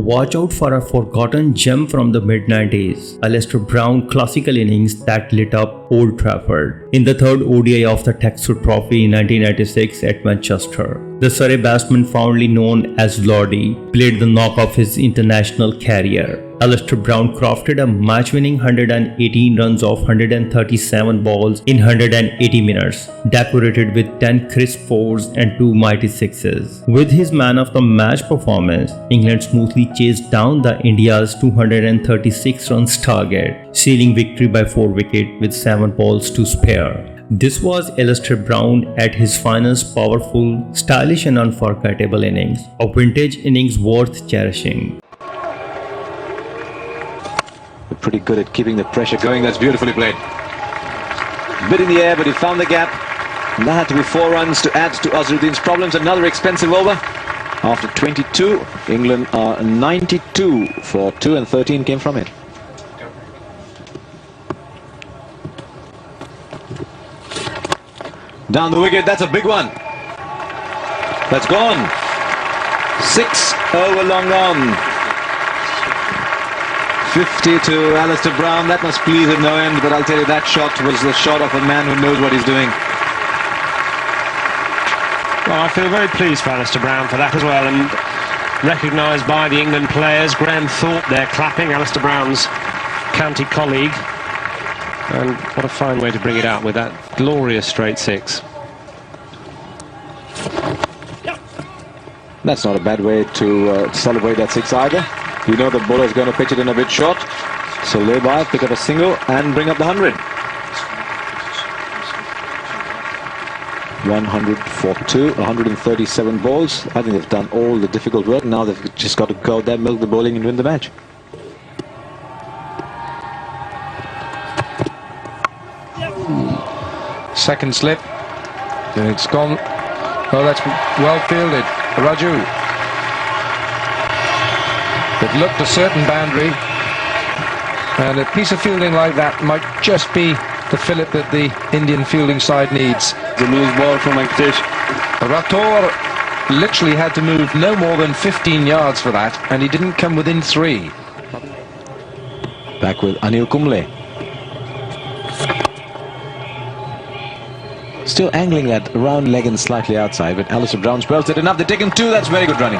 watch out for a forgotten gem from the mid-90s, Alistair Brown classical innings that lit up Old Trafford in the third ODI of the Texaco Trophy in 1996 at Manchester. The Surrey batsman, fondly known as Lordy, played the knock of his international career. Alistair Brown crafted a match-winning 118 runs off 137 balls in 180 minutes, decorated with 10 crisp 4's and 2 mighty 6's. With his man of the match performance, England smoothly chased down the India's 236 runs target, sealing victory by 4 wickets with 7 balls to spare. This was Alistair Brown at his finest, powerful, stylish and unforgettable innings, a vintage innings worth cherishing. Pretty good at keeping the pressure going. That's beautifully played. Bit in the air, but he found the gap. And that had to be 4 runs to add to Azharuddin's problems. Another expensive over. After 22, England are 92 for 2 and 13 came from it. Down the wicket, that's a big one. That's gone. 6 over long on. 50 to Alistair Brown. That must please him no end, but I'll tell you, that shot was the shot of a man who knows what he's doing. Well, I feel very pleased for Alistair Brown for that as well, and recognised by the England players. Graham Thorpe there clapping, Alistair Brown's county colleague, and what a fine way to bring it out with that glorious straight 6. That's not a bad way to celebrate that 6 either. You know the bowler is going to pitch it in a bit short, so lay by, pick up a single and bring up the 100. 100 for 2, 137 balls. I think they've done all the difficult work. Now they've just got to go there, milk the bowling and win the match. Second slip, and it's gone. Oh, that's well fielded. Raju. They've looked a certain boundary, and a piece of fielding like that might just be the fillip that the Indian fielding side needs. The loose ball from Venkatesh. Rathore literally had to move no more than 15 yards for that, and he didn't come within 3. Back with Anil Kumble. Still angling that round leg and slightly outside, but Alistair Brown spells it enough. They've taken 2. That's very good running.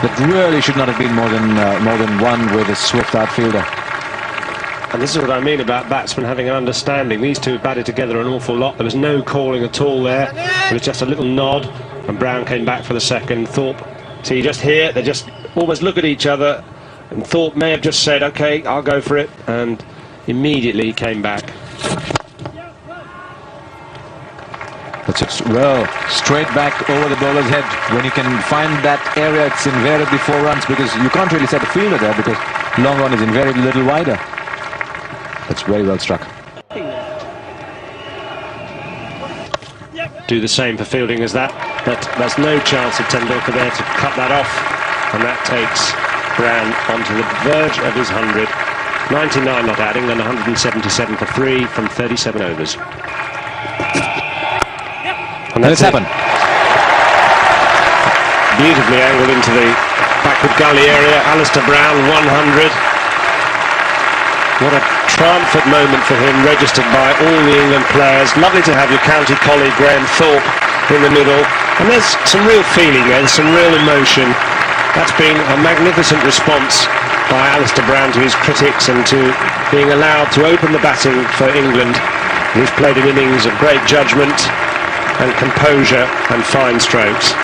That really should not have been more than 1 with a swift outfielder. And this is what I mean about batsmen having an understanding. These two batted together an awful lot. There was no calling at all there. It was just a little nod, and Brown came back for the second. Thorpe, so you just hear, they just almost look at each other, and Thorpe may have just said, OK, I'll go for it, and immediately came back. That's it. Well, straight back over the bowler's head. When you can find that area, it's invariably 4 runs, because you can't really set a fielder there, because long on is invariably a little wider. That's very well struck. Do the same for fielding as that, but there's no chance of Tendulkar there to cut that off, and that takes Brown onto the verge of his 100. 99 not adding, then 177 for 3 from 37 overs. And it's happened. Beautifully angled into the backward gully area. Alistair Brown, 100. What a triumphant moment for him, registered by all the England players. Lovely to have your county colleague Graham Thorpe in the middle. And there's some real feeling there, there's some real emotion. That's been a magnificent response by Alistair Brown to his critics, and to being allowed to open the batting for England. He's played an innings of great judgment and composure and fine strokes.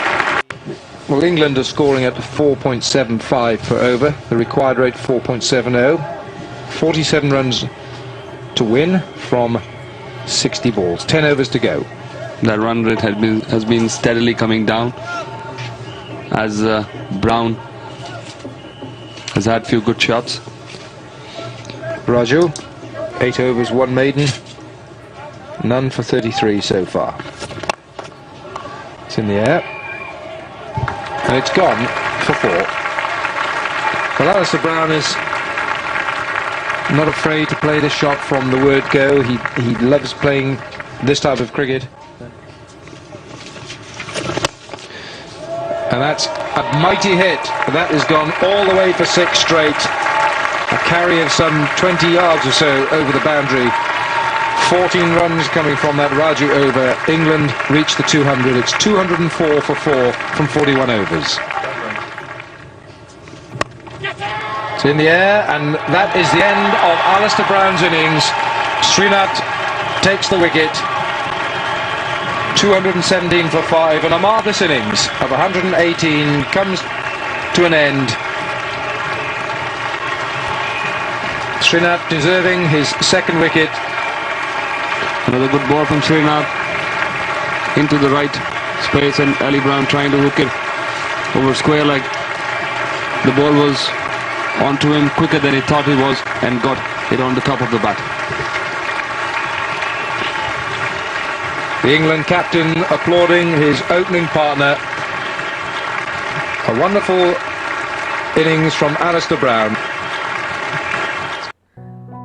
Well, England are scoring at 4.75 per over, the required rate 4.70. 47 runs to win from 60 balls, 10 overs to go. That run rate has been steadily coming down as Brown has had few good shots. Raju, 8 overs, 1 maiden, none for 33 so far. It's in the air, and it's gone for 4. Well, Alistair Brown is not afraid to play the shot from the word go. He loves playing this type of cricket. And that's A mighty hit. That has gone all the way for 6 straight. A carry of some 20 yards or so over the boundary. 14 runs coming from that Raju over. England reached the 200. It's 204 for 4 from 41 overs. It's in the air, and that is the end of Alistair Brown's innings. Srinath takes the wicket. 217 for 5, and a marvellous innings of 118 comes to an end. Srinath deserving his second wicket. Another good ball from Srinath into the right space, and Ali Brown trying to hook it over square leg. The ball was onto him quicker than he thought he was and got it on the top of the bat. The England captain applauding his opening partner. A wonderful innings from Alistair Brown.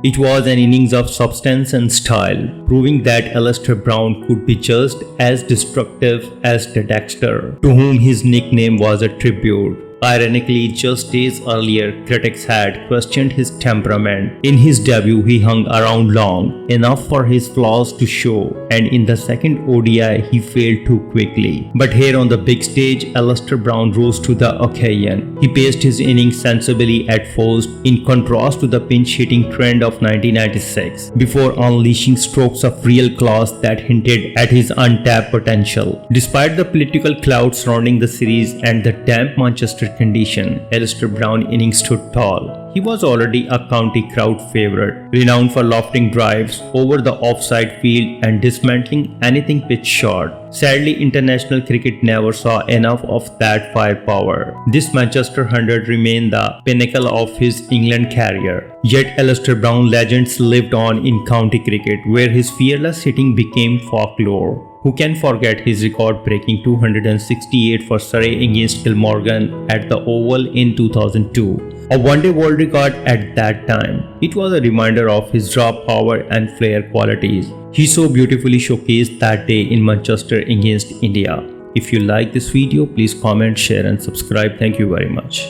It was an innings of substance and style, proving that Alistair Brown could be just as destructive as the Dexter, to whom his nickname was a tribute. Ironically, just days earlier, critics had questioned his temperament. In his debut, he hung around long, enough for his flaws to show, and in the second ODI, he failed too quickly. But here on the big stage, Alistair Brown rose to the occasion. He paced his innings sensibly at first, in contrast to the pinch-hitting trend of 1996, before unleashing strokes of real class that hinted at his untapped potential. Despite the political cloud surrounding the series and the damp Manchester condition, Alistair Brown innings stood tall. He was already a county crowd favourite, renowned for lofting drives over the offside field and dismantling anything pitch short. Sadly, international cricket never saw enough of that firepower. This Manchester 100 remained the pinnacle of his England career. Yet Alistair Brown legends lived on in county cricket, where his fearless hitting became folklore. Who can forget his record-breaking 268 for Surrey against Glamorgan at the Oval in 2002, a one-day world record at that time. It was a reminder of his raw power and flair qualities he so beautifully showcased that day in Manchester against India. If you like this video, please comment, share and subscribe. Thank you very much.